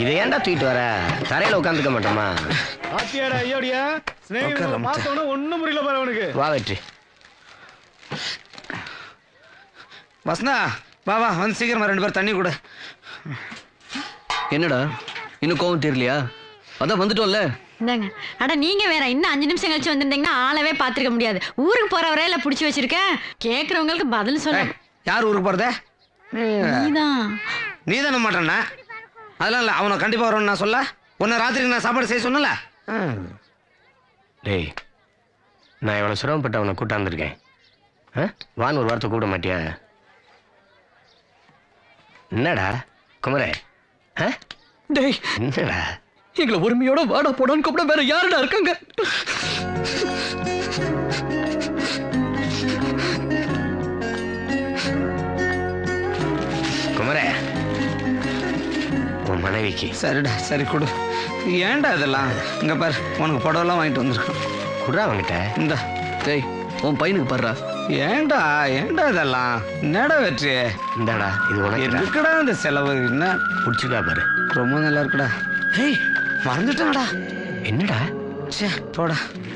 இதை ஏன்டா தூக்கிட்டு வர? தரையில உட்காந்துக்க மாட்டோமா? பாத்தியாடா ஐயோடியா ஸ்நேகிதனை பார்த்தோன்னா ஒண்ணும் புரியல பாரு அவனுக்கு. வா வெற்றி. வசனா வா வா வந்து சீக்கிரமா 2 பேர் தண்ணி கொடு. என்னடா இன்னும் கோவம் தெரியலையா? அதான் வந்துட்டோம்ல. இந்தாங்க. அட நீங்க வேற இன்னும் 5 நிமிஷம் கழிச்சு வந்திருந்தீங்கன்னா ஆளவே பாத்துக்க முடியாது. ஊருக்கு போற வரையில புடிச்சு வச்சிருக்கேன். கேக்குறவங்களுக்கு பதில் சொல்ல. யார் ஊருக்கு போறத? நீதான். நீ தானே மாட்டேன்னா? அதெல்லாம் இல்லை, அவனை கண்டிப்பா வரும்னு நான் சொல்ல. உன்னை ராத்திரிக்கு நான் சாப்பாடு செய்ய சொன்னல. டேய், நான் எவ்வளோ சிரமப்பட்டு அவனை கூட்டாந்துருக்கேன். வான்னு ஒரு வார்த்தை கூப்பிட மாட்டியா? என்னடா குமரே? டேய் என்னடா எங்களை உரிமையோட வாடா போடான்னு கூப்பிட வேற யாருடா இருக்காங்க? குமரே, உன் மனைவிக்கு. சரிடா சரி கொடு. ஏன்டா இதெல்லாம்? இங்க பாரு, உனக்கு புடவெல்லாம் வாங்கிட்டு வந்திருக்கேன். குடுறா அவங்கிட்ட. இந்த டேய் உன் பையனுக்கு பாடுறா. ஏன்டா ஏன்டா இதெல்லாம்? என்னடா வெற்றி? இந்தாடா இது உனக்கு. இருக்குடா இந்த செலவு. என்ன பிடிச்சிக்கா பாரு. ரொம்ப நல்லா இருக்குடா. ஏய் மறந்துட்டாடா. என்னடா? சே போடா.